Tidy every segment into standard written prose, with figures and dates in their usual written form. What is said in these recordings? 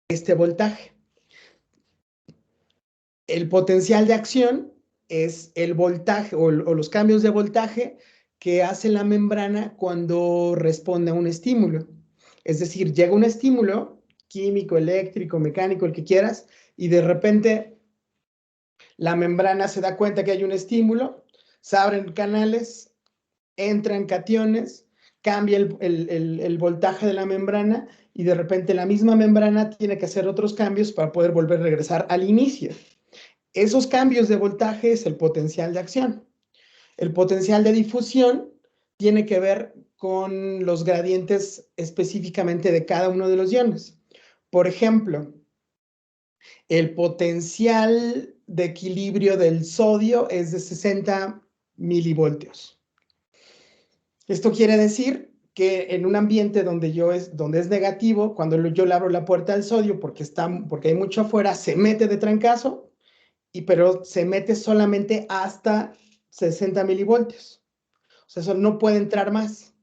este voltaje. El potencial de acción es el voltaje o los cambios de voltaje que hace la membrana cuando responde a un estímulo. Es decir, llega un estímulo químico, eléctrico, mecánico, el que quieras, y de repente la membrana se da cuenta que hay un estímulo, se abren canales, entran cationes, cambia el voltaje de la membrana y de repente la misma membrana tiene que hacer otros cambios para poder volver a regresar al inicio. Esos cambios de voltaje es el potencial de acción. El potencial de difusión tiene que ver con los gradientes específicamente de cada uno de los iones. Por ejemplo, el potencial de equilibrio del sodio es de 60 milivoltios. Esto quiere decir que en un ambiente donde es negativo, cuando yo le abro la puerta al sodio porque hay mucho afuera, se mete de trancazo, pero se mete solamente hasta 60 milivoltios. O sea, eso no puede entrar más.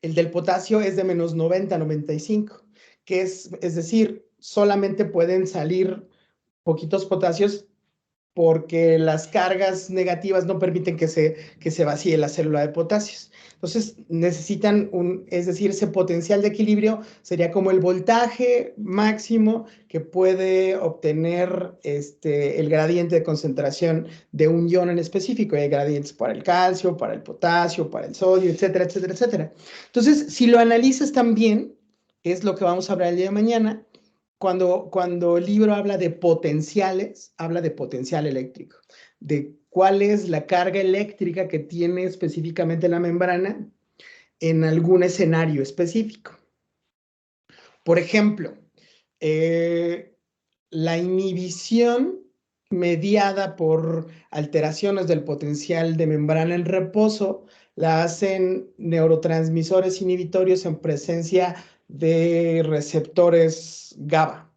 El del potasio es de menos 90, 95, que es decir, solamente pueden salir poquitos potasios porque las cargas negativas no permiten que se vacíe la célula de potasios. Entonces necesitan es decir, ese potencial de equilibrio sería como el voltaje máximo que puede obtener el gradiente de concentración de un ion en específico. Hay gradientes para el calcio, para el potasio, para el sodio, etcétera, etcétera, etcétera. Entonces, si lo analizas también, es lo que vamos a hablar el día de mañana, cuando el libro habla de potenciales, habla de potencial eléctrico, de cuál es la carga eléctrica que tiene específicamente la membrana en algún escenario específico. Por ejemplo, la inhibición mediada por alteraciones del potencial de membrana en reposo la hacen neurotransmisores inhibitorios en presencia de receptores GABA.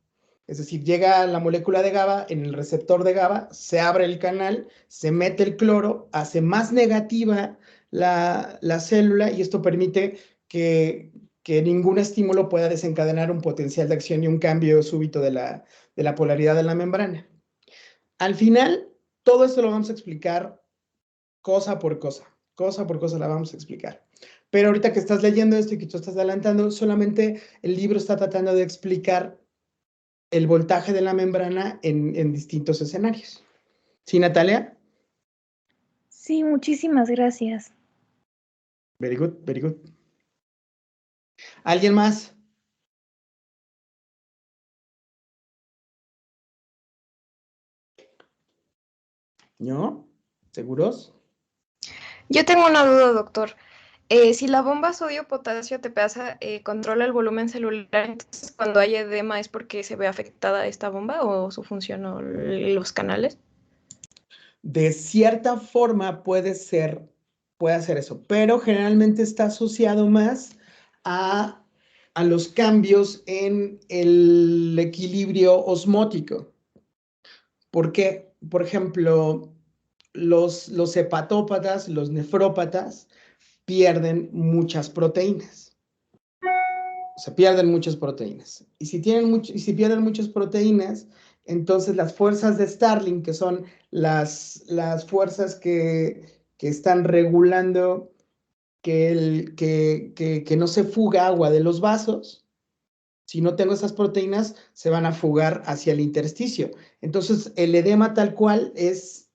Es decir, llega la molécula de GABA en el receptor de GABA, se abre el canal, se mete el cloro, hace más negativa la célula y esto permite que ningún estímulo pueda desencadenar un potencial de acción y un cambio súbito de la polaridad de la membrana. Al final, todo esto lo vamos a explicar cosa por cosa la vamos a explicar. Pero ahorita que estás leyendo esto y que tú estás adelantando, solamente el libro está tratando de explicar el voltaje de la membrana en distintos escenarios. ¿Sí, Natalia? Sí, muchísimas gracias. Very good, very good. ¿Alguien más? ¿No? ¿Seguros? Yo tengo una duda, doctor. Si la bomba sodio-potasio ATPasa controla el volumen celular, entonces cuando hay edema es porque se ve afectada esta bomba o su función o los canales. De cierta forma puede hacer eso, pero generalmente está asociado más a los cambios en el equilibrio osmótico. ¿Por qué? Por ejemplo, los hepatópatas, los nefrópatas, pierden muchas proteínas. O sea, pierden muchas proteínas. Y si pierden muchas proteínas, entonces las fuerzas de Starling, que son las fuerzas que están regulando que no se fuga agua de los vasos, si no tengo esas proteínas, se van a fugar hacia el intersticio. Entonces, el edema tal cual es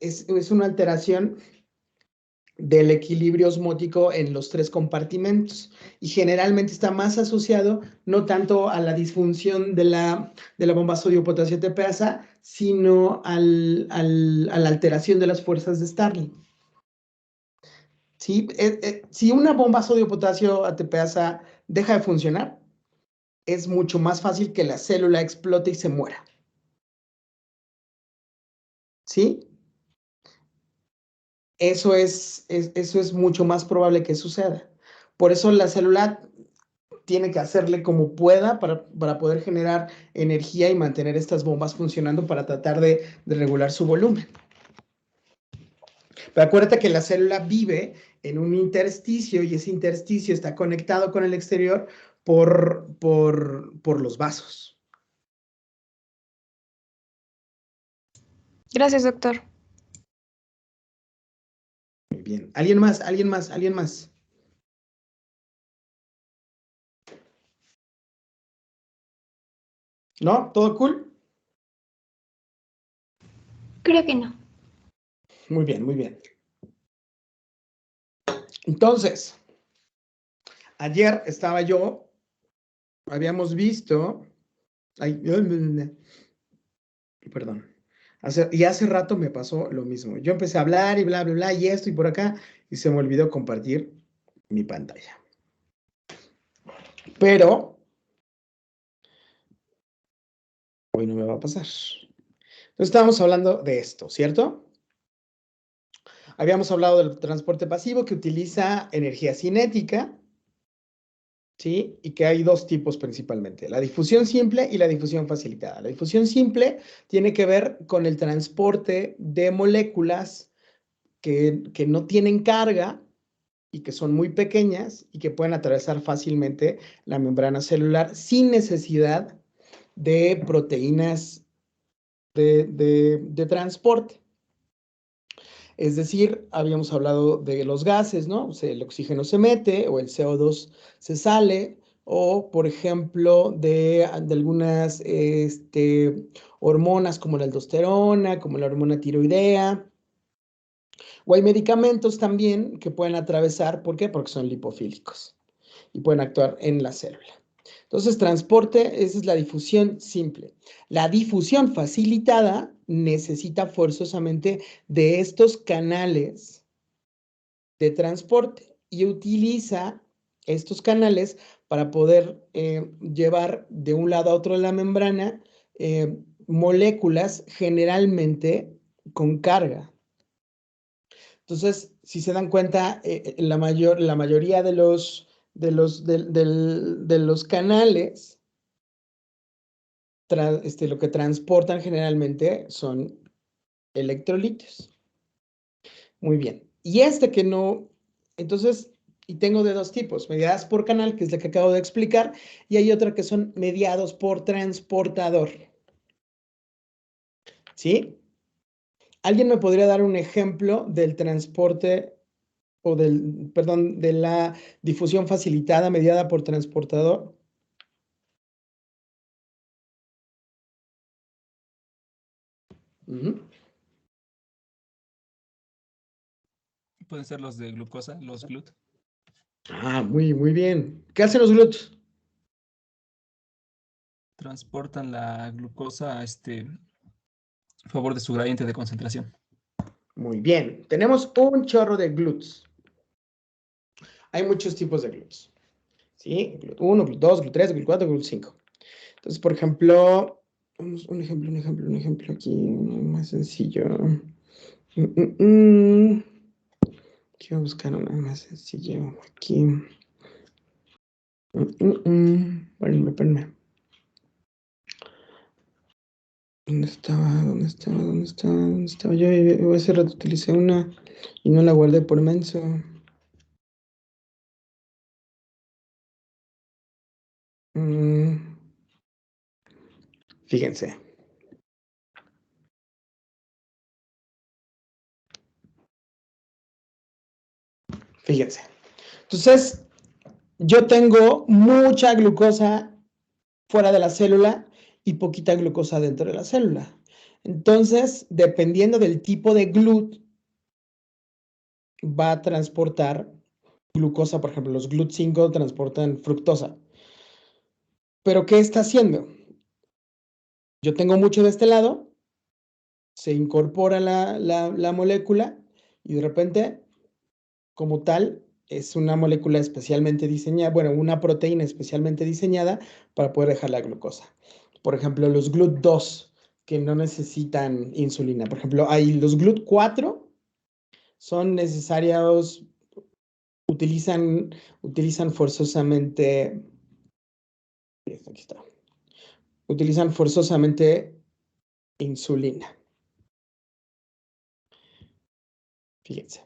una alteración del equilibrio osmótico en los tres compartimentos y generalmente está más asociado no tanto a la disfunción de la bomba sodio-potasio ATPasa, sino a la alteración de las fuerzas de Starling. ¿Sí? Si una bomba sodio-potasio ATPasa deja de funcionar, es mucho más fácil que la célula explote y se muera. ¿Sí? Eso es mucho más probable que suceda. Por eso la célula tiene que hacerle como pueda para poder generar energía y mantener estas bombas funcionando para tratar de regular su volumen. Pero acuérdate que la célula vive en un intersticio y ese intersticio está conectado con el exterior por los vasos. Gracias, doctor. Muy bien. ¿Alguien más? ¿Alguien más? ¿Alguien más? ¿No? ¿Todo cool? Creo que no. Muy bien, muy bien. Entonces, ayer estaba yo, habíamos visto, perdón, hace rato me pasó lo mismo. Yo empecé a hablar y bla, bla, bla, y esto y por acá, y se me olvidó compartir mi pantalla. Pero hoy no me va a pasar. Entonces estábamos hablando de esto, ¿cierto? Habíamos hablado del transporte pasivo que utiliza energía cinética, ¿sí? Y que hay dos tipos principalmente, la difusión simple y la difusión facilitada. La difusión simple tiene que ver con el transporte de moléculas que no tienen carga y que son muy pequeñas y que pueden atravesar fácilmente la membrana celular sin necesidad de proteínas de transporte. Es decir, habíamos hablado de los gases, ¿no? O sea, el oxígeno se mete o el CO2 se sale, o por ejemplo, de algunas hormonas como la aldosterona, como la hormona tiroidea, o hay medicamentos también que pueden atravesar, ¿por qué? Porque son lipofílicos y pueden actuar en la célula. Entonces, transporte, esa es la difusión simple. La difusión facilitada necesita forzosamente de estos canales de transporte y utiliza estos canales para poder llevar de un lado a otro de la membrana moléculas generalmente con carga. Entonces, si se dan cuenta, la mayoría de los canales, lo que transportan generalmente son electrolitos. Muy bien. Y que no, entonces, y tengo de dos tipos, mediadas por canal, que es la que acabo de explicar, y hay otra que son mediados por transportador. ¿Sí? ¿Alguien me podría dar un ejemplo del transporte o perdón, de la difusión facilitada mediada por transportador? Pueden ser los de glucosa, los GLUT. Ah, muy bien. ¿Qué hacen los GLUT? Transportan la glucosa a favor de su gradiente de concentración. Muy bien. Tenemos un chorro de GLUTs. Hay muchos tipos de GLUTs. ¿Sí? GLUT 1, GLUT 2, GLUT 3, GLUT 4, GLUT 5. Entonces, por ejemplo, un ejemplo aquí más sencillo. Quiero buscar una más sencillo aquí. Espérenme. ¿Dónde estaba? Yo hace rato utilicé una y no la guardé por menso. Fíjense. Entonces, yo tengo mucha glucosa fuera de la célula y poquita glucosa dentro de la célula. Entonces, dependiendo del tipo de GLUT, va a transportar glucosa. Por ejemplo, los GLUT 5 transportan fructosa. ¿Pero qué está haciendo? Yo tengo mucho de este lado, se incorpora la molécula y de repente, como tal, es una molécula especialmente diseñada, bueno, una proteína especialmente diseñada para poder dejar la glucosa. Por ejemplo, los GLUT2, que no necesitan insulina. Por ejemplo, hay los GLUT4, son necesarios, utilizan forzosamente, aquí está, utilizan forzosamente insulina. Fíjense.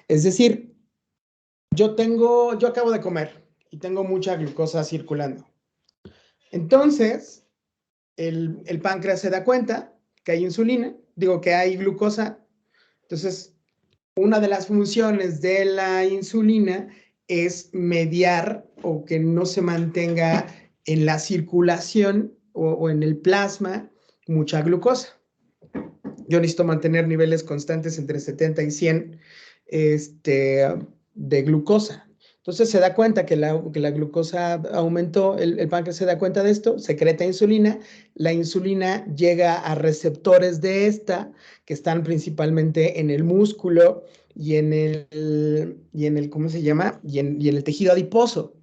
Es decir, yo acabo de comer y tengo mucha glucosa circulando. Entonces, el páncreas se da cuenta que hay insulina, digo que hay glucosa. Entonces, una de las funciones de la insulina es mediar o que no se mantenga en la circulación o en el plasma mucha glucosa. Yo necesito mantener niveles constantes entre 70 y 100 de glucosa. Entonces se da cuenta que la glucosa aumentó, el páncreas se da cuenta de esto, secreta insulina, la insulina llega a receptores de esta, que están principalmente en el músculo y en el ¿cómo se llama? Y en el tejido adiposo.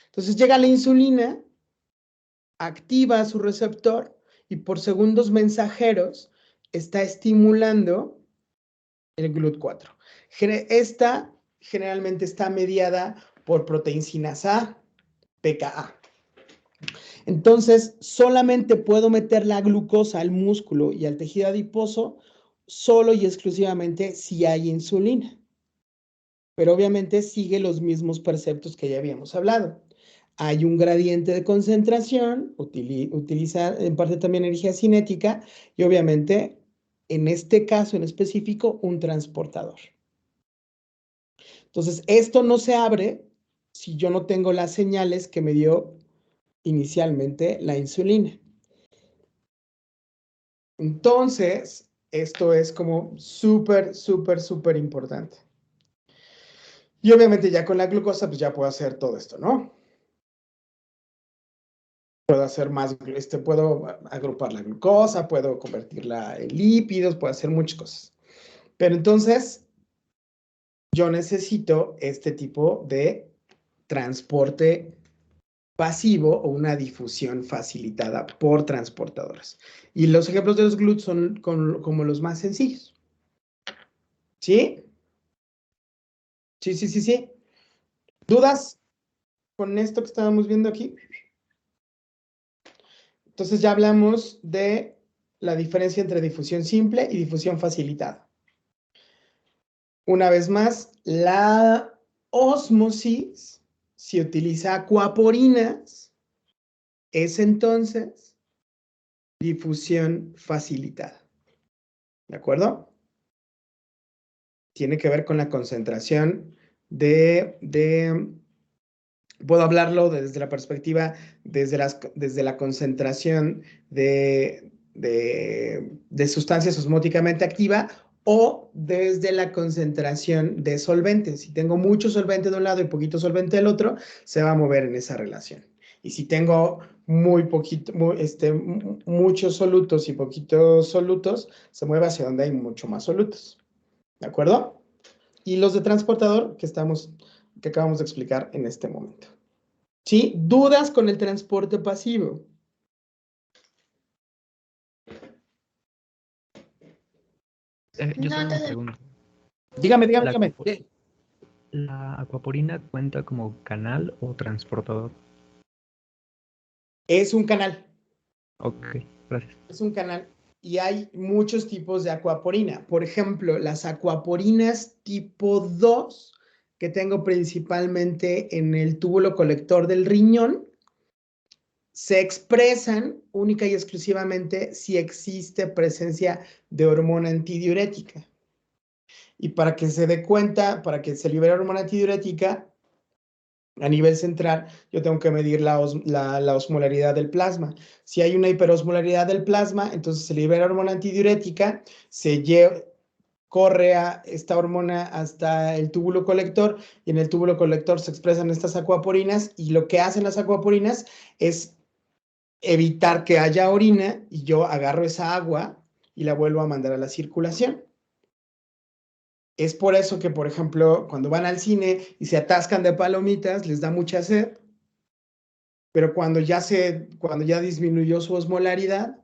Entonces llega la insulina, activa su receptor y por segundos mensajeros está estimulando el GLUT4. Esta generalmente está mediada por proteincinasa A, PKA. Entonces, solamente puedo meter la glucosa al músculo y al tejido adiposo solo y exclusivamente si hay insulina. Pero obviamente sigue los mismos preceptos que ya habíamos hablado. Hay un gradiente de concentración, utiliza en parte también energía cinética y obviamente, en este caso en específico, un transportador. Entonces, esto no se abre si yo no tengo las señales que me dio inicialmente la insulina. Entonces, esto es como súper, súper, súper importante. Y obviamente ya con la glucosa, pues ya puedo hacer todo esto, ¿no? Puedo hacer más, puedo agrupar la glucosa, puedo convertirla en lípidos, puedo hacer muchas cosas. Pero entonces, yo necesito este tipo de transporte pasivo o una difusión facilitada por transportadores. Y los ejemplos de los GLUT son como los más sencillos. ¿Sí? Sí, sí, sí, sí. ¿Dudas con esto que estábamos viendo aquí? Entonces ya hablamos de la diferencia entre difusión simple y difusión facilitada. Una vez más, la ósmosis, si utiliza acuaporinas, es entonces difusión facilitada. ¿De acuerdo? Tiene que ver con la concentración puedo hablarlo desde la perspectiva, desde la concentración de sustancias osmóticamente activa o desde la concentración de solvente. Si tengo mucho solvente de un lado y poquito solvente del otro, se va a mover en esa relación. Y si tengo muchos solutos y poquitos solutos, se mueve hacia donde hay mucho más solutos. ¿De acuerdo? Y los de transportador que acabamos de explicar en este momento. ¿Sí? ¿Dudas con el transporte pasivo? Yo solo una pregunta. Dígame. ¿La acuaporina cuenta como canal o transportador? Es un canal. Ok, gracias. Es un canal y hay muchos tipos de acuaporina. Por ejemplo, las acuaporinas tipo 2, que tengo principalmente en el túbulo colector del riñón, se expresan única y exclusivamente si existe presencia de hormona antidiurética. Y para que se dé cuenta, para que se libere hormona antidiurética, a nivel central, yo tengo que medir la osmolaridad del plasma. Si hay una hiperosmolaridad del plasma, entonces se libera hormona antidiurética, corre a esta hormona hasta el túbulo colector y en el túbulo colector se expresan estas acuaporinas y lo que hacen las acuaporinas es evitar que haya orina y yo agarro esa agua y la vuelvo a mandar a la circulación. Es por eso que, por ejemplo, cuando van al cine y se atascan de palomitas, les da mucha sed, pero cuando ya disminuyó su osmolaridad,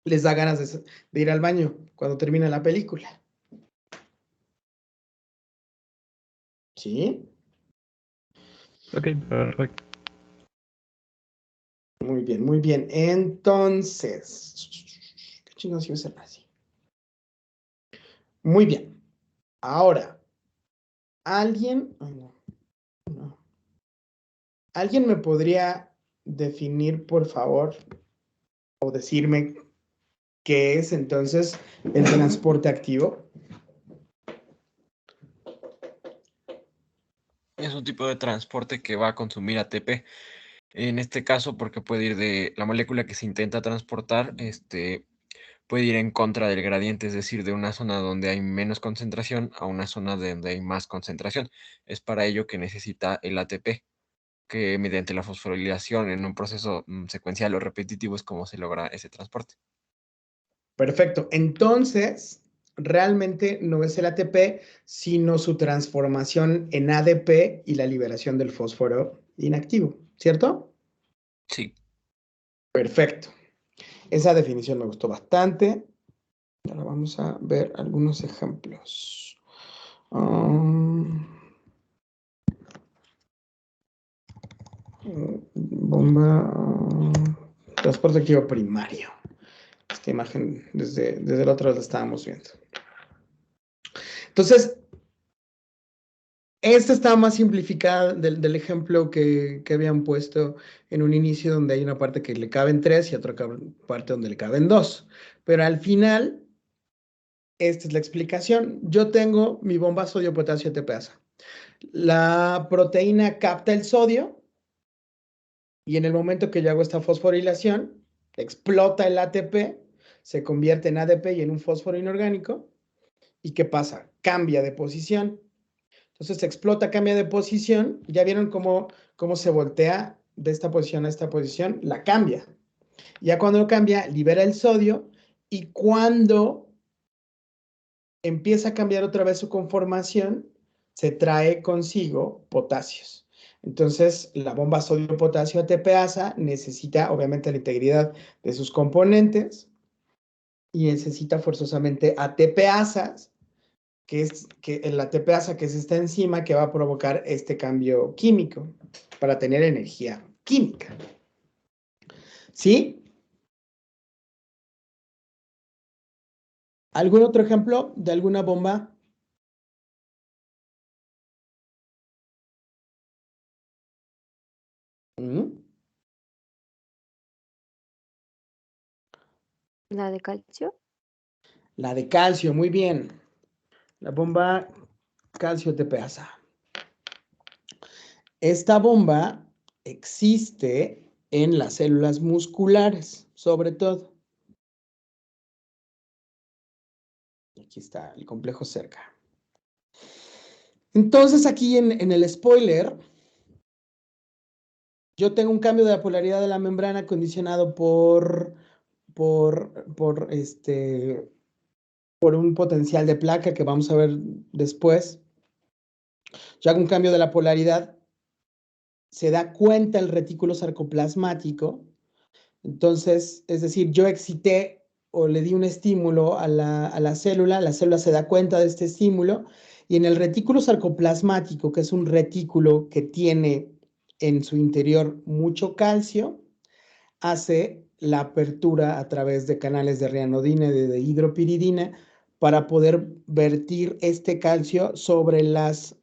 les da ganas de ir al baño cuando termina la película. ¿Sí? Ok, perfecto. Muy bien, muy bien. Entonces, ¿qué chingados iba a ser así? Muy bien. Ahora, ¿alguien ¿alguien me podría definir, por favor, o decirme ¿Qué es entonces el transporte activo? Es un tipo de transporte que va a consumir ATP. En este caso, porque puede ir de la molécula que se intenta transportar, puede ir en contra del gradiente, es decir, de una zona donde hay menos concentración a una zona donde hay más concentración. Es para ello que necesita el ATP, que mediante la fosforilación en un proceso secuencial o repetitivo es como se logra ese transporte. Perfecto. Entonces, realmente no es el ATP, sino su transformación en ADP y la liberación del fósforo inactivo, ¿cierto? Sí. Perfecto. Esa definición me gustó bastante. Ahora vamos a ver algunos ejemplos. Bomba, transporte activo primario. Esta imagen desde el otro lado la estábamos viendo. Entonces, esta está más simplificada del ejemplo que habían puesto en un inicio, donde hay una parte que le caben 3 y otra parte donde le caben 2. Pero al final, esta es la explicación. Yo tengo mi bomba sodio-potasio ATPasa. La proteína capta el sodio y en el momento que yo hago esta fosforilación, explota el ATP, se convierte en ADP y en un fósforo inorgánico. ¿Y qué pasa? Cambia de posición. Entonces explota, cambia de posición. ¿Ya vieron cómo se voltea de esta posición a esta posición? La cambia. Ya cuando lo cambia, libera el sodio y cuando empieza a cambiar otra vez su conformación, se trae consigo potasios. Entonces, la bomba sodio-potasio ATPasa necesita, obviamente, la integridad de sus componentes y necesita forzosamente ATPasas, que es la ATPasa, que es esta enzima que va a provocar este cambio químico para tener energía química. ¿Sí? ¿Algún otro ejemplo de alguna bomba? ¿La de calcio? La de calcio, muy bien. La bomba calcio ATPasa. Esta bomba existe en las células musculares, sobre todo. Aquí está el complejo cerca. Entonces, aquí en el spoiler, yo tengo un cambio de la polaridad de la membrana condicionado por un potencial de placa que vamos a ver después. Yo hago un cambio de la polaridad, se da cuenta el retículo sarcoplasmático. Entonces, es decir, yo excité o le di un estímulo a la célula se da cuenta de este estímulo y en el retículo sarcoplasmático, que es un retículo que tiene en su interior mucho calcio, hace la apertura a través de canales de rianodina y de hidropiridina para poder vertir este calcio sobre las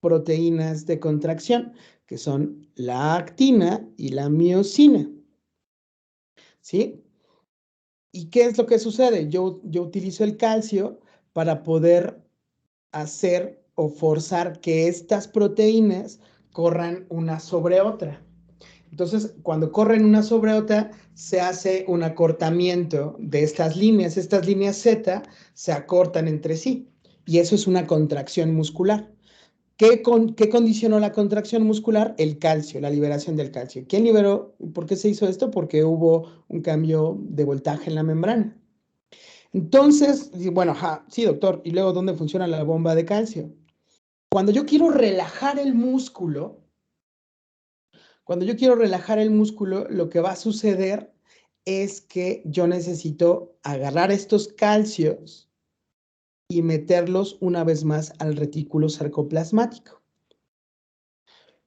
proteínas de contracción, que son la actina y la miosina. ¿Sí? ¿Y qué es lo que sucede? Yo utilizo el calcio para poder hacer o forzar que estas proteínas corran una sobre otra. Entonces, cuando corren una sobre otra, se hace un acortamiento de estas líneas. Estas líneas Z se acortan entre sí y eso es una contracción muscular. ¿Qué condicionó la contracción muscular? El calcio, la liberación del calcio. ¿Quién liberó? ¿Por qué se hizo esto? Porque hubo un cambio de voltaje en la membrana. Entonces, bueno, sí, doctor. ¿Y luego dónde funciona la bomba de calcio? Cuando yo quiero relajar el músculo, lo que va a suceder es que yo necesito agarrar estos calcios y meterlos una vez más al retículo sarcoplasmático.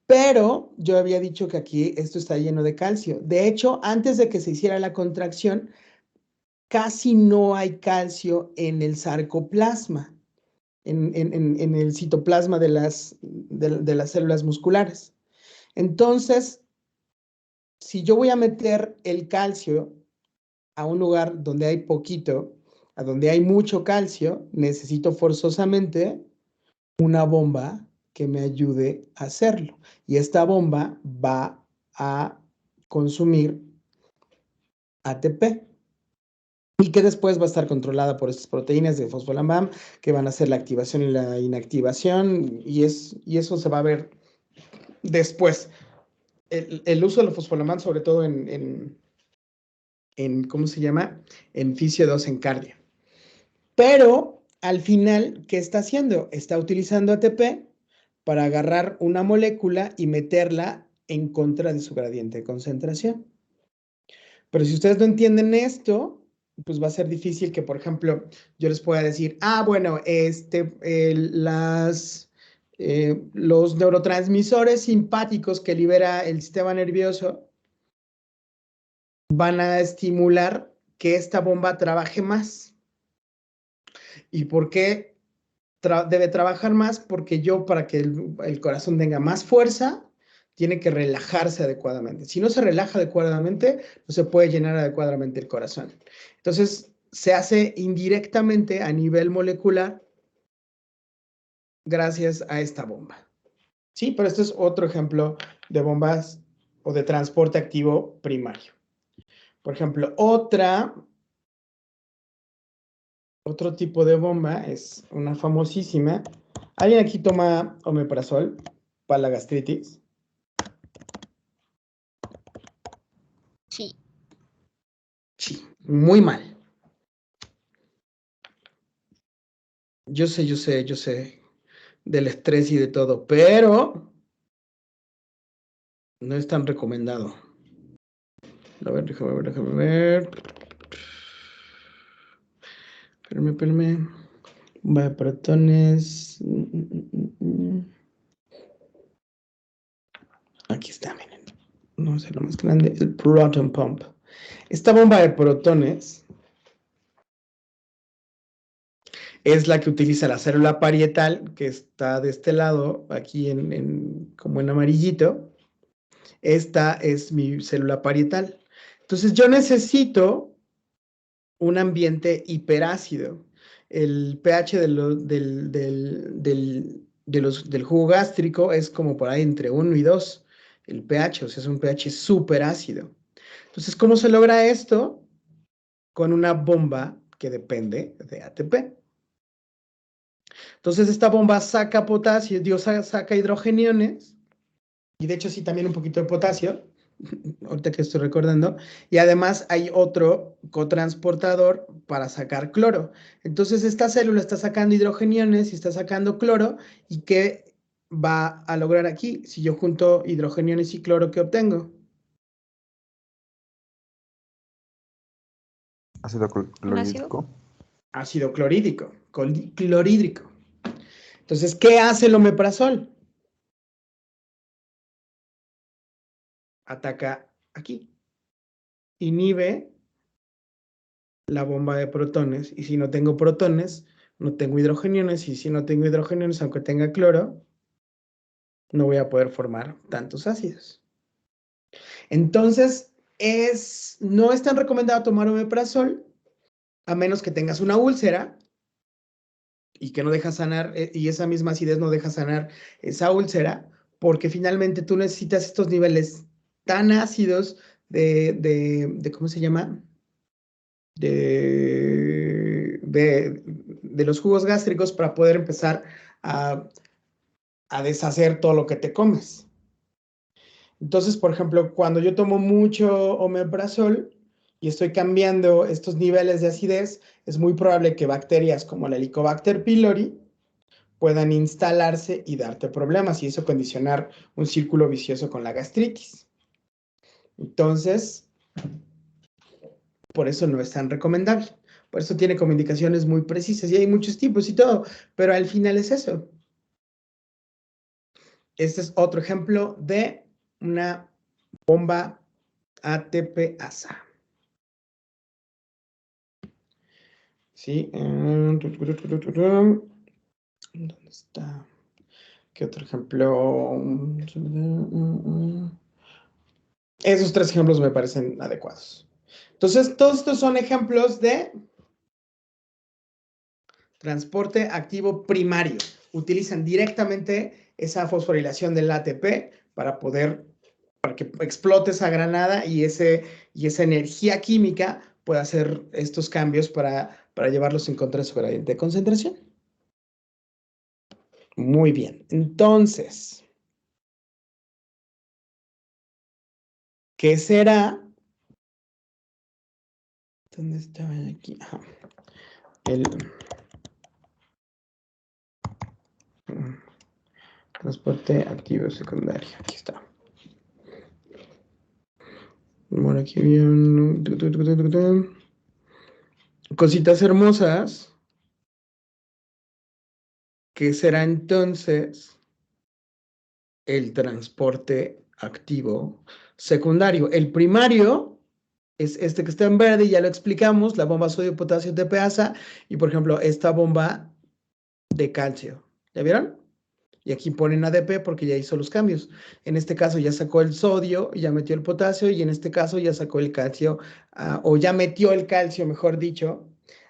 Pero yo había dicho que aquí esto está lleno de calcio. De hecho, antes de que se hiciera la contracción, casi no hay calcio en el sarcoplasma, en el citoplasma de las células musculares. Entonces, si yo voy a meter el calcio a un lugar donde hay poquito, a donde hay mucho calcio, necesito forzosamente una bomba que me ayude a hacerlo. Y esta bomba va a consumir ATP y que después va a estar controlada por estas proteínas de fosfolambam que van a hacer la activación y la inactivación y eso se va a ver después. El uso de la fosfolambam, sobre todo en ¿cómo se llama? En fisio 2 en cardio. Pero al final, ¿qué está haciendo? Está utilizando ATP para agarrar una molécula y meterla en contra de su gradiente de concentración. Pero si ustedes no entienden esto, pues va a ser difícil que, por ejemplo, yo les pueda decir, bueno, los neurotransmisores simpáticos que libera el sistema nervioso van a estimular que esta bomba trabaje más. ¿Y por qué debe trabajar más? Porque para que el corazón tenga más fuerza, tiene que relajarse adecuadamente. Si no se relaja adecuadamente, no se puede llenar adecuadamente el corazón. Entonces, se hace indirectamente a nivel molecular gracias a esta bomba. Sí, pero este es otro ejemplo de bombas o de transporte activo primario. Por ejemplo, otro tipo de bomba es una famosísima. ¿Alguien aquí toma omeprazol para la gastritis? Sí. Sí, muy mal. Yo sé del estrés y de todo, pero no es tan recomendado. A ver, déjame ver. Espérame. Bomba de protones. Aquí está, miren. No sé lo más grande. El proton pump. Esta bomba de protones es la que utiliza la célula parietal, que está de este lado, aquí como en amarillito. Esta es mi célula parietal. Entonces yo necesito un ambiente hiperácido. El pH del jugo gástrico es como por ahí entre 1 y 2. El pH, o sea, es un pH súper ácido. Entonces, ¿cómo se logra esto? Con una bomba que depende de ATP. Entonces, esta bomba saca potasio, saca hidrogeniones, y de hecho sí también un poquito de potasio, ahorita que estoy recordando, y además hay otro cotransportador para sacar cloro. Entonces esta célula está sacando hidrogeniones y está sacando cloro, ¿y qué va a lograr aquí? Si yo junto hidrogeniones y cloro, ¿qué obtengo? Ácido clorhídrico. Ácido clorhídrico. Entonces, ¿qué hace el omeprazol? Ataca aquí. Inhibe la bomba de protones, y si no tengo protones, no tengo hidrogeniones, y si no tengo hidrogeniones, aunque tenga cloro, no voy a poder formar tantos ácidos. Entonces, no es tan recomendado tomar omeprazol, a menos que tengas una úlcera, y que no deja sanar, y esa misma acidez no deja sanar esa úlcera, porque finalmente tú necesitas estos niveles tan ácidos ¿cómo se llama? De los jugos gástricos para poder empezar a deshacer todo lo que te comes. Entonces, por ejemplo, cuando yo tomo mucho omeprazol y estoy cambiando estos niveles de acidez, es muy probable que bacterias como la Helicobacter pylori puedan instalarse y darte problemas, y eso condicionar un círculo vicioso con la gastritis. Entonces, por eso no es tan recomendable. Por eso tiene como indicaciones muy precisas, y hay muchos tipos y todo, pero al final es eso. Este es otro ejemplo de una bomba ATP-ASA. ¿Sí? ¿Dónde está? ¿Qué otro ejemplo? Esos tres ejemplos me parecen adecuados. Entonces, todos estos son ejemplos de transporte activo primario. Utilizan directamente esa fosforilación del ATP para que explote esa granada y esa energía química pueda hacer estos cambios para llevarlos en contra de su gradiente de concentración. Muy bien. Entonces, ¿qué será? ¿Dónde estaba aquí? Ajá. Transporte activo secundario. Aquí está. Bueno, aquí vienen cositas hermosas. ¿Qué será entonces el transporte activo secundario? El primario es este que está en verde, ya lo explicamos, la bomba sodio-potasio TPasa y, por ejemplo, esta bomba de calcio. ¿Ya vieron? Y aquí ponen ADP porque ya hizo los cambios. En este caso ya sacó el sodio, ya metió el potasio y en este caso ya sacó el calcio, o ya metió el calcio, mejor dicho,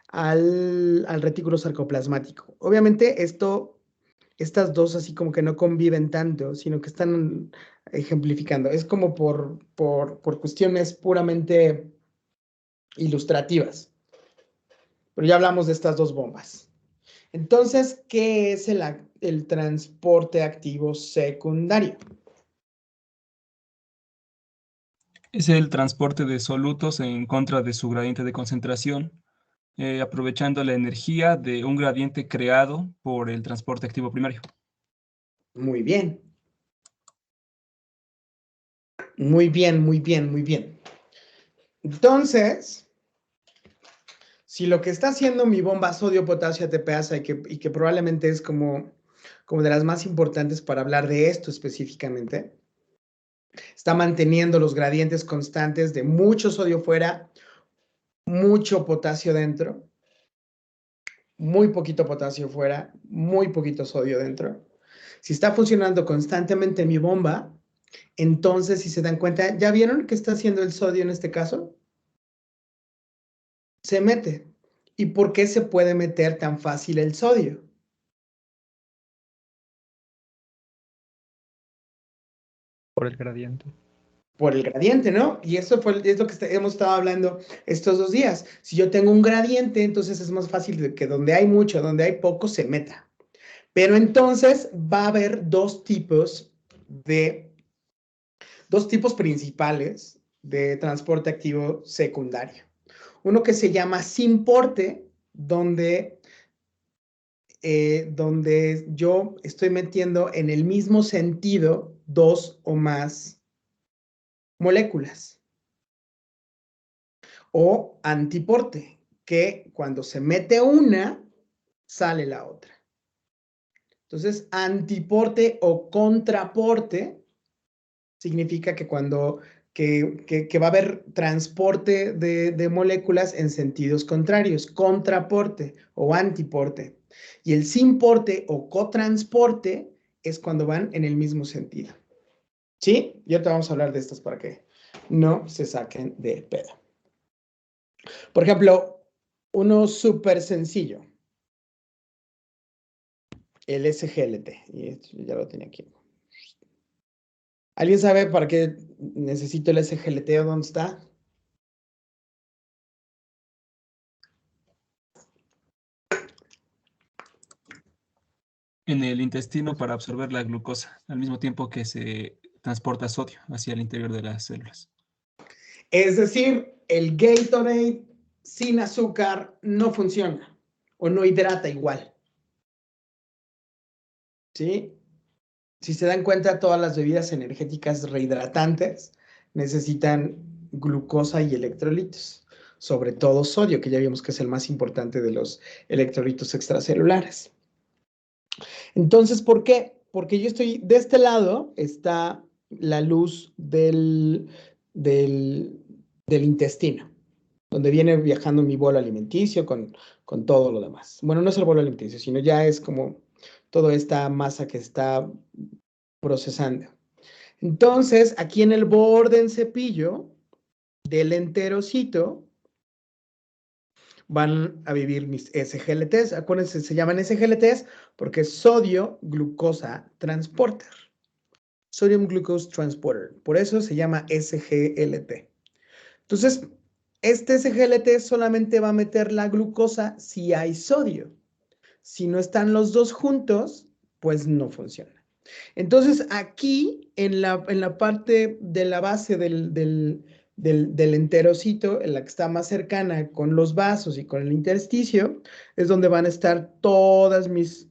al retículo sarcoplasmático. Obviamente estas dos así como que no conviven tanto, sino que están ejemplificando. Es como por cuestiones puramente ilustrativas. Pero ya hablamos de estas dos bombas. Entonces, ¿qué es el transporte activo secundario? Es el transporte de solutos en contra de su gradiente de concentración, aprovechando la energía de un gradiente creado por el transporte activo primario. Muy bien. Muy bien, muy bien, muy bien. Entonces, si lo que está haciendo mi bomba sodio-potasio ATPasa y que probablemente es como de las más importantes para hablar de esto específicamente, está manteniendo los gradientes constantes de mucho sodio fuera, mucho potasio dentro, muy poquito potasio fuera, muy poquito sodio dentro. Si está funcionando constantemente mi bomba, entonces, si se dan cuenta, ¿ya vieron qué está haciendo el sodio en este caso? Se mete. ¿Y por qué se puede meter tan fácil el sodio? Por el gradiente. Por el gradiente, ¿no? Y eso es lo que hemos estado hablando estos 2 días. Si yo tengo un gradiente, entonces es más fácil de que donde hay mucho, donde hay poco, se meta. Pero entonces va a haber dos tipos principales de transporte activo secundario. Uno que se llama sin porte, donde yo estoy metiendo en el mismo sentido 2 o más moléculas. O antiporte, que cuando se mete una, sale la otra. Entonces, antiporte o contraporte significa que cuando va a haber transporte de moléculas en sentidos contrarios, contraporte o antiporte. Y el sinporte o cotransporte es cuando van en el mismo sentido. ¿Sí? Y ahorita vamos a hablar de estas para que no se saquen de pedo. Por ejemplo, uno súper sencillo. El SGLT. Y esto ya lo tenía aquí. ¿Alguien sabe para qué necesito el SGLT o dónde está? En el intestino para absorber la glucosa, al mismo tiempo que se transporta sodio hacia el interior de las células. Es decir, el Gatorade sin azúcar no funciona o no hidrata igual. ¿Sí? Si se dan cuenta, todas las bebidas energéticas rehidratantes necesitan glucosa y electrolitos, sobre todo sodio, que ya vimos que es el más importante de los electrolitos extracelulares. Entonces, ¿por qué? Porque yo estoy, de este lado está la luz del intestino, donde viene viajando mi bolo alimenticio con todo lo demás. Bueno, no es el bolo alimenticio, sino ya es como toda esta masa que está procesando. Entonces, aquí en el borde en cepillo, del enterocito van a vivir mis SGLTs. Acuérdense, se llaman SGLTs porque es sodio glucosa transporter. Sodium Glucose Transporter. Por eso se llama SGLT. Entonces, este SGLT solamente va a meter la glucosa si hay sodio. Si no están los dos juntos, pues no funciona. Entonces, aquí, en la parte de la base del enterocito, en la que está más cercana con los vasos y con el intersticio, es donde van a estar todas mis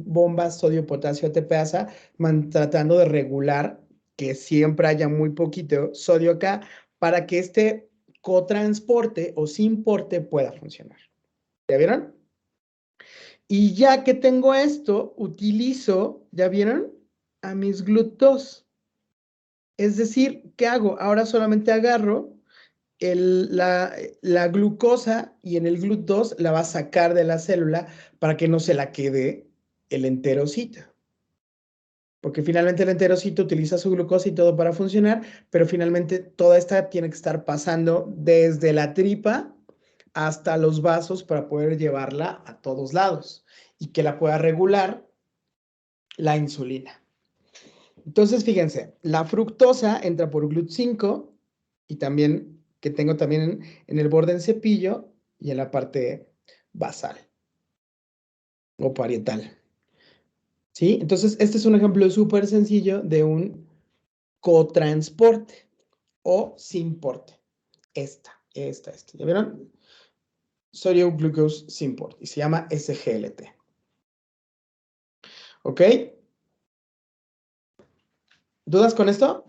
bombas sodio-potasio ATPasa, tratando de regular que siempre haya muy poquito sodio acá, para que este cotransporte o simporte pueda funcionar. ¿Ya vieron? Y ya que tengo esto, utilizo, ¿ya vieron? A mis GLUT2. Es decir, ¿qué hago? Ahora solamente agarro la glucosa y en el GLUT2 la va a sacar de la célula para que no se la quede el enterocito. Porque finalmente el enterocito utiliza su glucosa y todo para funcionar, pero finalmente toda esta tiene que estar pasando desde la tripa hasta los vasos para poder llevarla a todos lados y que la pueda regular la insulina. Entonces, fíjense, la fructosa entra por GLUT5 y también, que tengo también en el borde del cepillo y en la parte basal o parietal. ¿Sí? Entonces, este es un ejemplo súper sencillo de un cotransporte o simporte. Esta. ¿Ya vieron? Sodio Glucose Simport y se llama SGLT. ¿Ok? ¿Dudas con esto?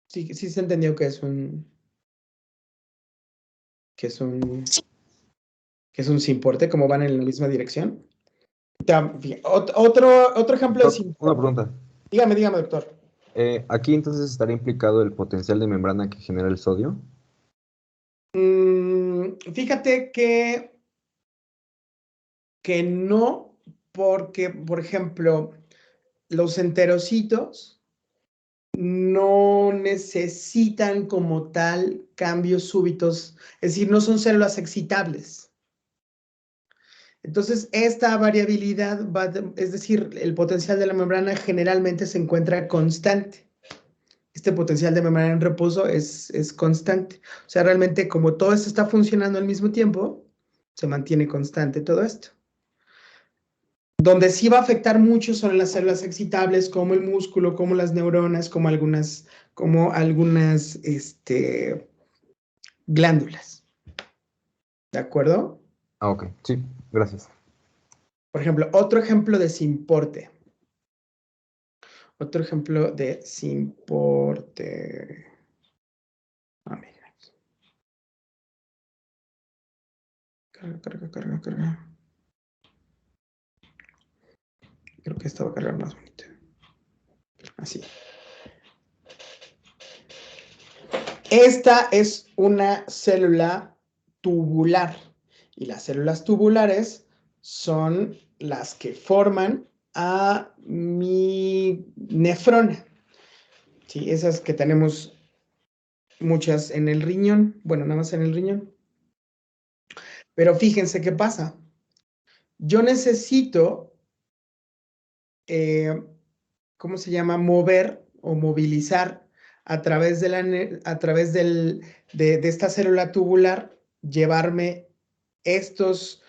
Sí, sí se entendió que es un simporte, como van en la misma dirección. Otro ejemplo de simporte. Una pregunta. Dígame, doctor. Aquí entonces estaría implicado el potencial de membrana que genera el sodio. Fíjate que no, porque, por ejemplo, los enterocitos no necesitan como tal cambios súbitos, es decir, no son células excitables. Entonces, esta variabilidad es decir, el potencial de la membrana generalmente se encuentra constante. Este potencial de membrana en reposo es constante. O sea, realmente como todo esto está funcionando al mismo tiempo, se mantiene constante todo esto. Donde sí va a afectar mucho son las células excitables, como el músculo, como las neuronas, como algunas glándulas. ¿De acuerdo? Ah, ok. Sí, gracias. Por ejemplo, otro ejemplo de simporte. Otro ejemplo de simporte. Ah, mira. Carga. Creo que esta va a cargar más bonito. Así. Esta es una célula tubular. Y las células tubulares son las que forman a mi nefrona. Sí, esas que tenemos muchas en el riñón. Bueno, nada más en el riñón. Pero fíjense qué pasa. Yo necesito, ¿cómo se llama? Mover o movilizar a través de esta célula tubular, llevarme estos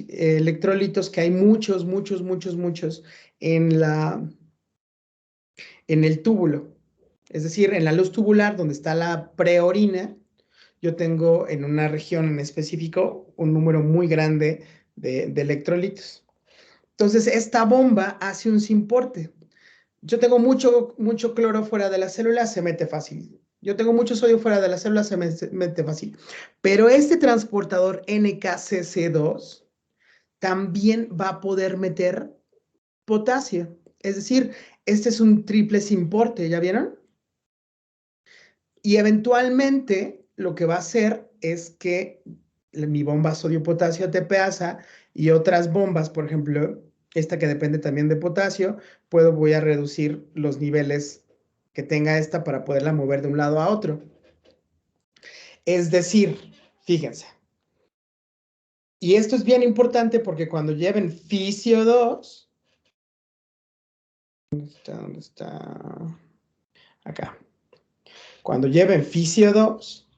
electrolitos, que hay muchos en el túbulo. Es decir, en la luz tubular, donde está la preorina, yo tengo en una región en específico un número muy grande de electrolitos. Entonces, esta bomba hace un simporte. Yo tengo mucho cloro fuera de la célula, se mete fácil. Yo tengo mucho sodio fuera de la célula, se mete fácil. Pero este transportador NKCC2 también va a poder meter potasio. Es decir, este es un triple simporte, ¿ya vieron? Y eventualmente lo que va a hacer es que mi bomba sodio-potasio ATPasa y otras bombas, por ejemplo, esta que depende también de potasio, voy a reducir los niveles que tenga esta para poderla mover de un lado a otro. Es decir, fíjense, y esto es bien importante porque cuando lleven fisio 2, ¿dónde está? Acá. Cuando lleven fisio 2,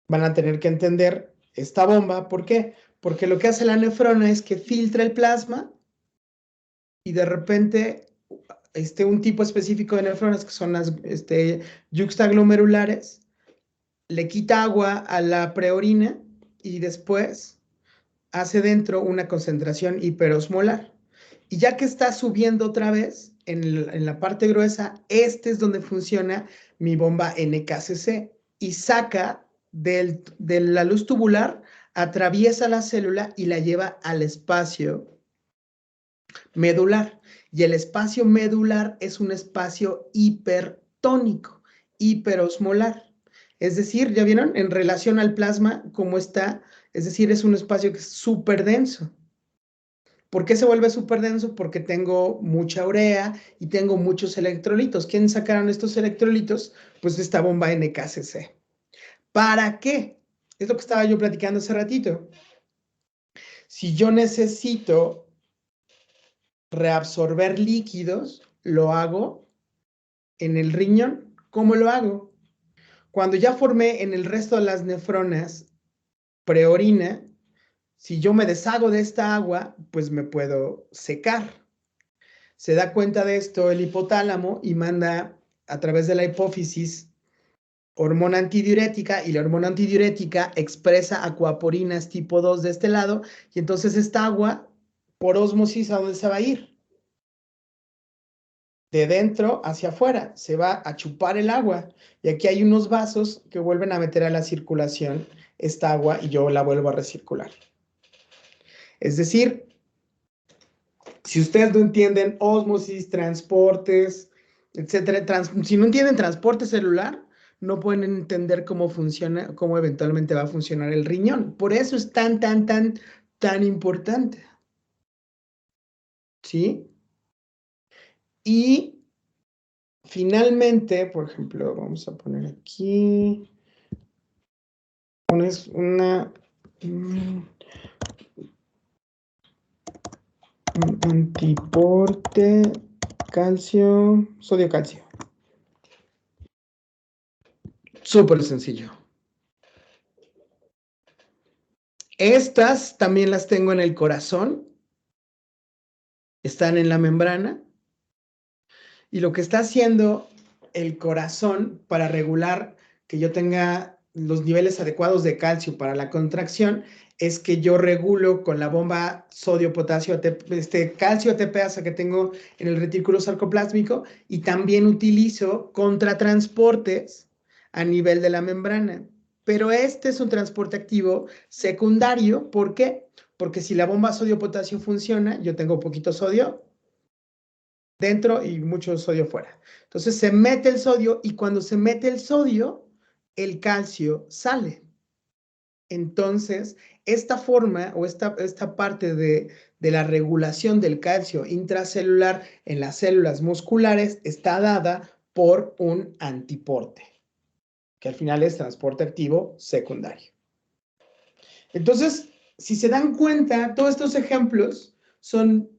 van a tener que entender esta bomba. ¿Por qué? Porque lo que hace la nefrona es que filtra el plasma y de repente un tipo específico de nefronas, que son las yuxtaglomerulares, le quita agua a la preorina y después hace dentro una concentración hiperosmolar. Y ya que está subiendo otra vez en la parte gruesa, es donde funciona mi bomba NKCC y saca de la luz tubular, atraviesa la célula y la lleva al espacio medular. Y el espacio medular es un espacio hipertónico, hiperosmolar. Es decir, ¿ya vieron? En relación al plasma, cómo está. Es decir, es un espacio que es súper denso. ¿Por qué se vuelve súper denso? Porque tengo mucha urea y tengo muchos electrolitos. ¿Quién sacaron estos electrolitos? Pues esta bomba NKCC. ¿Para qué? Es lo que estaba yo platicando hace ratito. Si yo necesito reabsorber líquidos, lo hago en el riñón. ¿Cómo lo hago? Cuando ya formé en el resto de las nefronas preorina, si yo me deshago de esta agua, pues me puedo secar. Se da cuenta de esto el hipotálamo y manda a través de la hipófisis hormona antidiurética, y la hormona antidiurética expresa acuaporinas tipo 2 de este lado, y entonces esta agua, por ósmosis, ¿a dónde se va a ir? De dentro hacia afuera, se va a chupar el agua, y aquí hay unos vasos que vuelven a meter a la circulación esta agua y yo la vuelvo a recircular. Es decir, si ustedes no entienden ósmosis, transportes, etcétera, si no entienden transporte celular, no pueden entender cómo funciona, cómo eventualmente va a funcionar el riñón. Por eso es tan importante. ¿Sí? Y finalmente, por ejemplo, vamos a poner aquí un antiporte calcio, sodio-calcio. Súper sencillo. Estas también las tengo en el corazón. Están en la membrana. Y lo que está haciendo el corazón para regular que yo tenga los niveles adecuados de calcio para la contracción es que yo regulo con la bomba sodio-potasio, calcio ATPasa que tengo en el retículo sarcoplásmico, y también utilizo contratransportes a nivel de la membrana. Pero este es un transporte activo secundario. ¿Por qué? Porque si la bomba sodio-potasio funciona, yo tengo poquito sodio dentro y mucho sodio fuera. Entonces se mete el sodio, y cuando se mete el sodio, el calcio sale. Entonces, esta forma o esta parte de la regulación del calcio intracelular en las células musculares está dada por un antiporte, que al final es transporte activo secundario. Entonces, si se dan cuenta, todos estos ejemplos son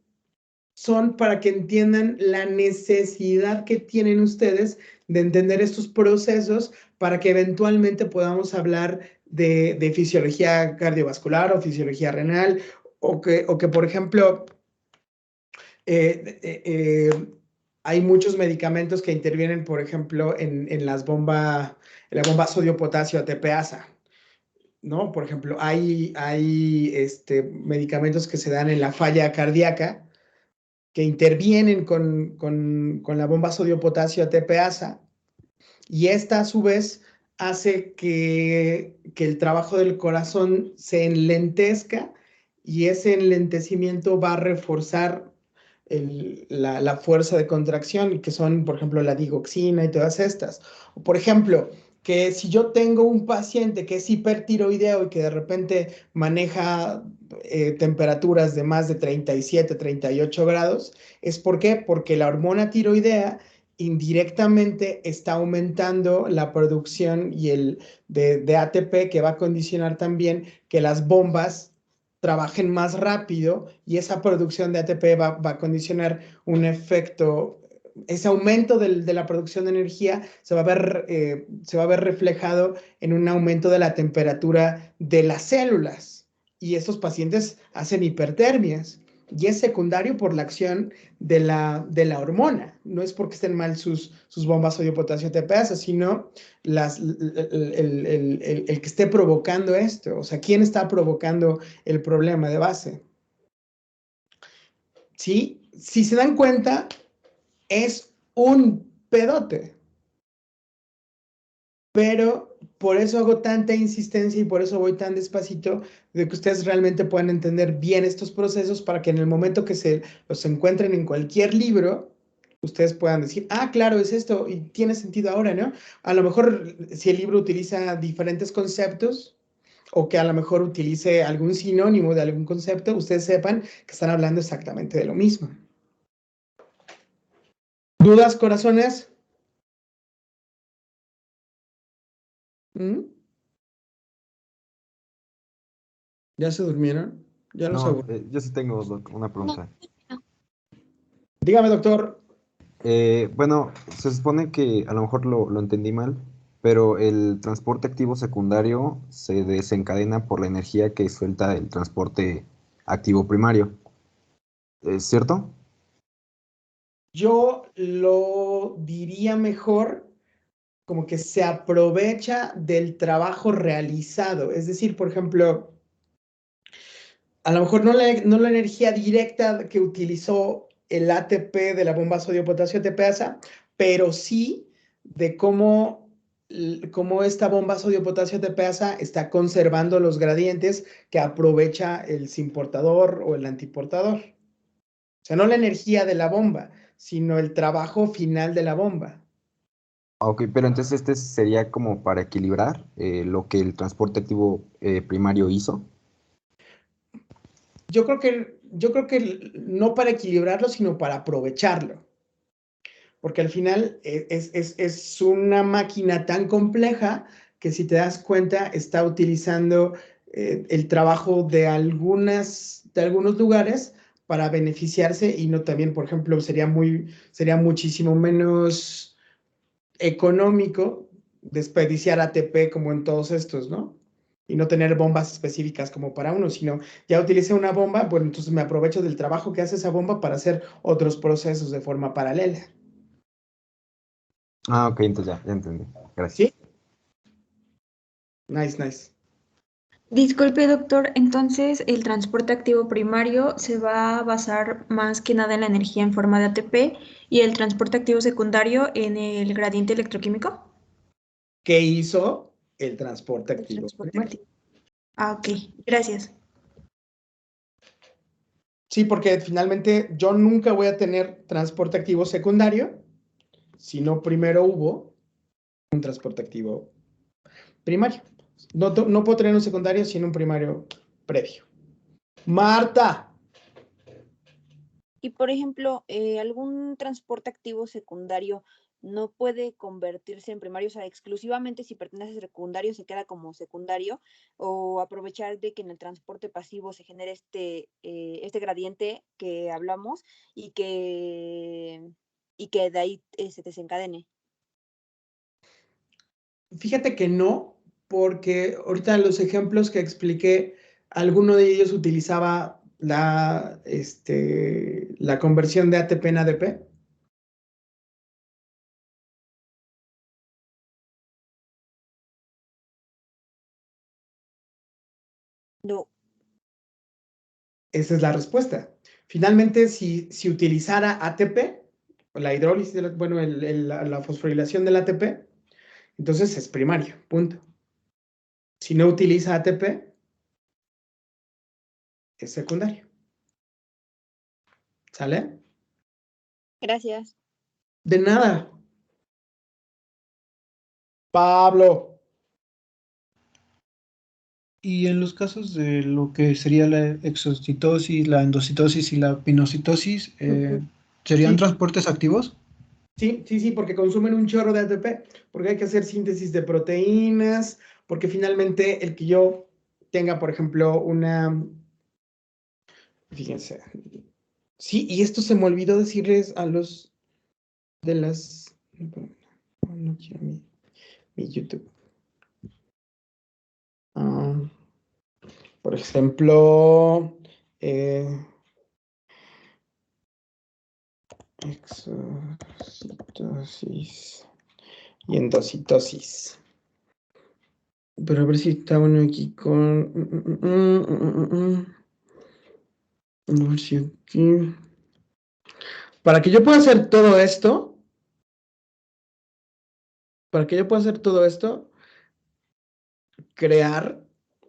para que entiendan la necesidad que tienen ustedes de entender estos procesos para que eventualmente podamos hablar de fisiología cardiovascular o fisiología renal, o que por ejemplo, hay muchos medicamentos que intervienen, por ejemplo, en la bomba sodio-potasio ATPasa, ¿no? Por ejemplo, hay medicamentos que se dan en la falla cardíaca, que intervienen con la bomba sodio-potasio ATPasa, y esta a su vez hace que el trabajo del corazón se enlentezca, y ese enlentecimiento va a reforzar la fuerza de contracción, que son, por ejemplo, la digoxina y todas estas. O, por ejemplo, que si yo tengo un paciente que es hipertiroideo y que de repente maneja temperaturas de más de 37, 38 grados, ¿es por qué? Porque la hormona tiroidea indirectamente está aumentando la producción de ATP, que va a condicionar también que las bombas trabajen más rápido, y esa producción de ATP va a condicionar un efecto. Ese aumento de la producción de energía se va a ver reflejado en un aumento de la temperatura de las células, y estos pacientes hacen hipertermias, y es secundario por la acción de la hormona. No es porque estén mal sus bombas sodio-potasio ATPasa, sino el que esté provocando esto. O sea, ¿quién está provocando el problema de base? ¿Sí? Si se dan cuenta, es un pedote. Pero por eso hago tanta insistencia y por eso voy tan despacito, de que ustedes realmente puedan entender bien estos procesos, para que en el momento que se los encuentren en cualquier libro, ustedes puedan decir, ah, claro, es esto y tiene sentido ahora, ¿no? A lo mejor si el libro utiliza diferentes conceptos, o que a lo mejor utilice algún sinónimo de algún concepto, ustedes sepan que están hablando exactamente de lo mismo. ¿Dudas, corazones? ¿Mm? ¿Ya se durmieron? ¿Ya los No, aburrí? yo sí tengo una pregunta. Dígame, doctor. Bueno, se supone que a lo mejor lo entendí mal, pero el transporte activo secundario se desencadena por la energía que suelta el transporte activo primario. ¿Es cierto? Yo lo diría mejor como que se aprovecha del trabajo realizado. Es decir, por ejemplo, a lo mejor no la energía directa que utilizó el ATP de la bomba sodio-potasio ATPasa, pero sí de cómo esta bomba sodio-potasio ATPasa está conservando los gradientes que aprovecha el simportador o el antiportador. O sea, no la energía de la bomba, sino el trabajo final de la bomba. Ok, pero entonces este sería como para equilibrar lo que el transporte activo primario hizo. Yo creo que no para equilibrarlo, sino para aprovecharlo. Porque al final es una máquina tan compleja que, si te das cuenta, está utilizando el trabajo de algunos lugares para beneficiarse, y no también, por ejemplo, sería muchísimo menos económico desperdiciar ATP como en todos estos, ¿no? Y no tener bombas específicas como para uno, sino ya utilicé una bomba, bueno, entonces me aprovecho del trabajo que hace esa bomba para hacer otros procesos de forma paralela. Ah, ok, entonces ya entendí. ¿Sí? Gracias. Nice, nice. Disculpe, doctor, entonces el transporte activo primario se va a basar más que nada en la energía en forma de ATP, y el transporte activo secundario en el gradiente electroquímico. ¿Qué hizo el transporte El activo transporte primario? activo. Ah, ok, gracias. Sí, porque finalmente yo nunca voy a tener transporte activo secundario si no primero hubo un transporte activo primario. No puedo tener un secundario sin un primario previo. Marta. Y por ejemplo, algún transporte activo secundario no puede convertirse en primario, o sea, exclusivamente si pertenece a secundario se queda como secundario, o aprovechar de que en el transporte pasivo se genere este gradiente que hablamos y que de ahí se desencadene. Fíjate que no, porque ahorita los ejemplos que expliqué, alguno de ellos utilizaba la conversión de ATP en ADP. No, Esa es la respuesta. Finalmente, si utilizara ATP, la hidrólisis, bueno, la fosforilación del ATP, entonces es primario, punto. Si no utiliza ATP, es secundario. ¿Sale? gracias. De nada. Pablo. Y en los casos de lo que sería la exocitosis, la endocitosis y la pinocitosis, ¿serían Sí. transportes activos? Sí, porque consumen un chorro de ATP, porque hay que hacer síntesis de proteínas, porque finalmente el que yo tenga, por ejemplo, fíjense, sí, y esto se me olvidó decirles a los de las, no quiero mi YouTube. Por ejemplo, exocitosis y endocitosis. Pero a ver si está uno aquí con... A ver si aquí... Para que yo pueda hacer todo esto, crear,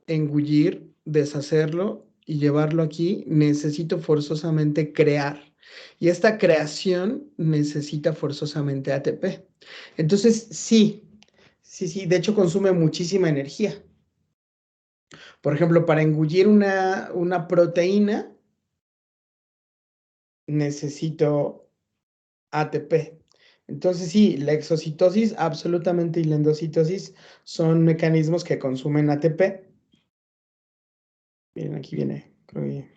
engullir, deshacerlo y llevarlo aquí, necesito forzosamente crear. Y esta creación necesita forzosamente ATP. Entonces, sí, de hecho consume muchísima energía. Por ejemplo, para engullir una proteína, necesito ATP. Entonces, sí, la exocitosis absolutamente y la endocitosis son mecanismos que consumen ATP. Miren, aquí viene, creo que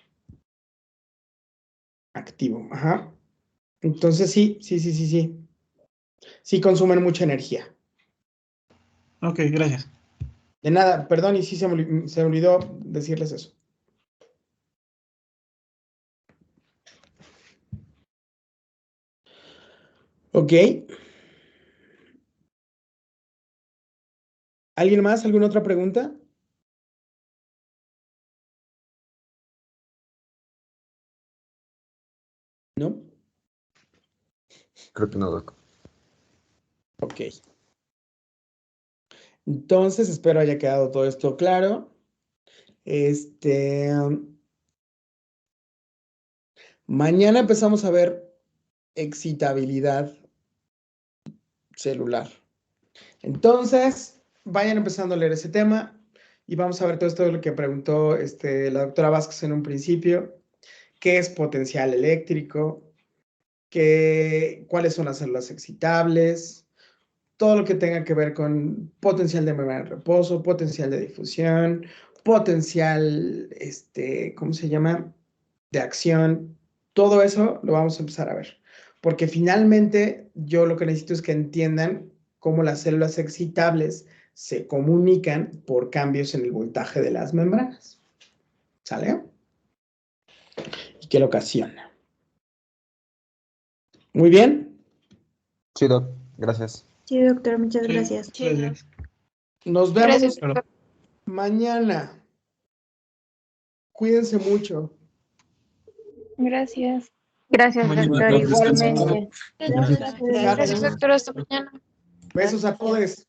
activo. Ajá. Entonces, sí. Sí consumen mucha energía. Ok, gracias. De nada, perdón, y sí se me olvidó decirles eso. Ok. ¿Alguien más? ¿Alguna otra pregunta? ¿No? Creo que no, Doc. Ok. Entonces, espero haya quedado todo esto claro. Mañana empezamos a ver excitabilidad celular. Entonces, vayan empezando a leer ese tema y vamos a ver todo esto de lo que preguntó la doctora Vázquez en un principio. ¿Qué es potencial eléctrico? ¿Cuáles son las células excitables? Todo lo que tenga que ver con potencial de membrana de reposo, potencial de difusión, potencial, ¿cómo se llama? De acción. Todo eso lo vamos a empezar a ver. Porque finalmente yo lo que necesito es que entiendan cómo las células excitables se comunican por cambios en el voltaje de las membranas. ¿Sale? ¿Y qué lo ocasiona? Muy bien. Sí, Doc. Gracias. Sí, doctor, muchas Sí, gracias. gracias. Nos vemos Gracias, Claro. doctor. mañana. Cuídense mucho. Gracias. Hasta mañana, Doc. Descansa. Igualmente. Gracias. Gracias, doctor. Hasta mañana. Besos a todos.